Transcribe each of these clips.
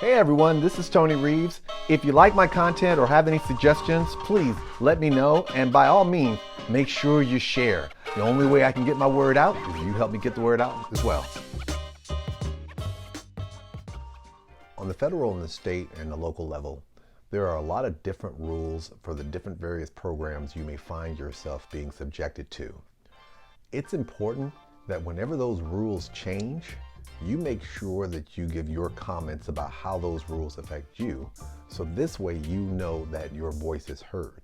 Hey everyone, this is Tony Reeves. If you like my content or have any suggestions, please let me know, and by all means, make sure you share. The only way I can get my word out is you help me get the word out as well. On the federal and the state and the local level, there are a lot of different rules for the different various programs you may find yourself being subjected to. It's important that whenever those rules change, you make sure that you give your comments about how those rules affect you, so this way you know that your voice is heard.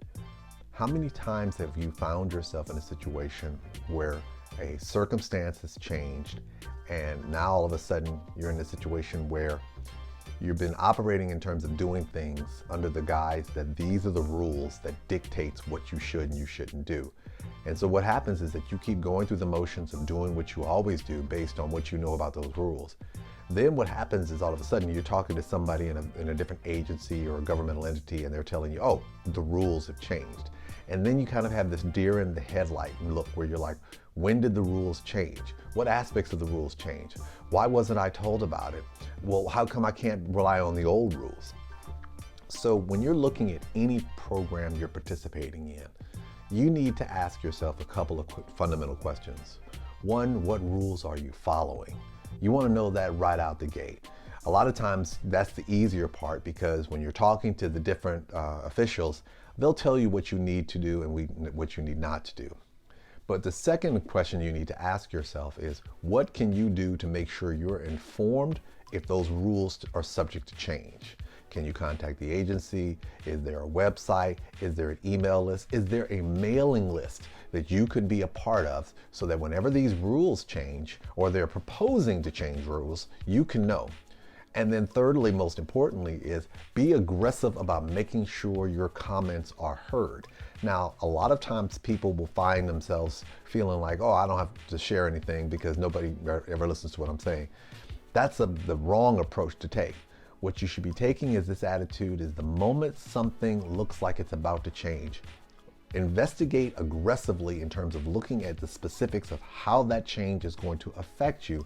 How many times have you found yourself in a situation where a circumstance has changed and now all of a sudden you're in a situation where you've been operating in terms of doing things under the guise that these are the rules that dictates what you should and you shouldn't do. And so what happens is that you keep going through the motions of doing what you always do based on what you know about those rules. Then what happens is all of a sudden you're talking to somebody in a different agency or a governmental entity and they're telling you, oh, the rules have changed. And then you kind of have this deer in the headlight look where you're like, when did the rules change? What aspects of the rules change? Why wasn't I told about it? Well, how come I can't rely on the old rules? So when you're looking at any program you're participating in, you need to ask yourself a couple of fundamental questions. One, what rules are you following? You want to know that right out the gate. A lot of times that's the easier part because when you're talking to the different officials, they'll tell you what you need to do and what you need not to do. But the second question you need to ask yourself is, what can you do to make sure you're informed if those rules are subject to change? Can you contact the agency? Is there a website? Is there an email list? Is there a mailing list that you could be a part of so that whenever these rules change or they're proposing to change rules, you can know? And then thirdly, most importantly, is be aggressive about making sure your comments are heard. Now, a lot of times people will find themselves feeling like, oh, I don't have to share anything because nobody ever listens to what I'm saying. That's the wrong approach to take. What you should be taking is this attitude is the moment something looks like it's about to change, investigate aggressively in terms of looking at the specifics of how that change is going to affect you,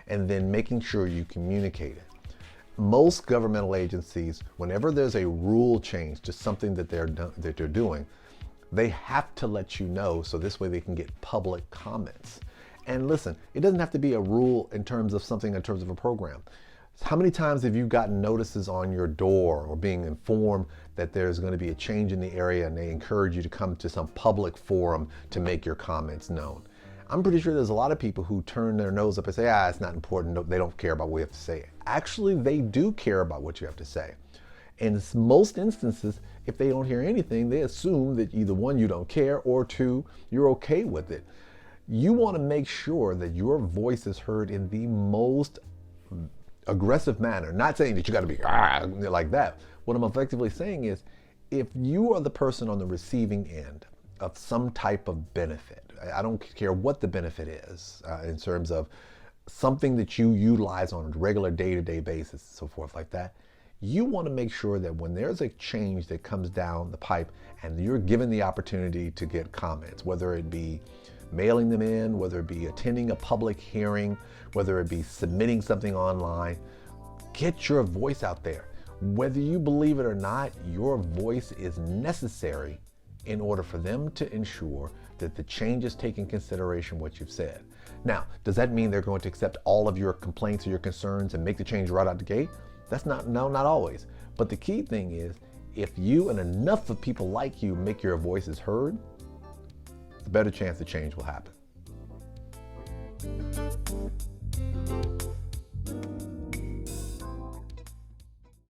and then making sure you communicate it. Most governmental agencies, whenever there's a rule change to something that they're doing, they have to let you know so this way they can get public comments. And listen, it doesn't have to be a rule in terms of something in terms of a program. How many times have you gotten notices on your door or being informed that there's going to be a change in the area and they encourage you to come to some public forum to make your comments known? I'm pretty sure there's a lot of people who turn their nose up and say, it's not important, they don't care about what we have to say. Actually, they do care about what you have to say. In most instances, if they don't hear anything, they assume that either one, you don't care, or two, you're okay with it. You want to make sure that your voice is heard in the most aggressive manner. Not saying that you got to be like that. What I'm effectively saying is, if you are the person on the receiving end of some type of benefit, I don't care what the benefit is in terms of something that you utilize on a regular day-to-day basis, so forth like that, you want to make sure that when there's a change that comes down the pipe and you're given the opportunity to get comments, whether it be mailing them in, whether it be attending a public hearing, whether it be submitting something online, get your voice out there. Whether you believe it or not, your voice is necessary in order for them to ensure that the changes take in consideration what you've said. Now, does that mean they're going to accept all of your complaints or your concerns and make the change right out the gate? Not always. But the key thing is, if you and enough of people like you make your voices heard, the better chance the change will happen.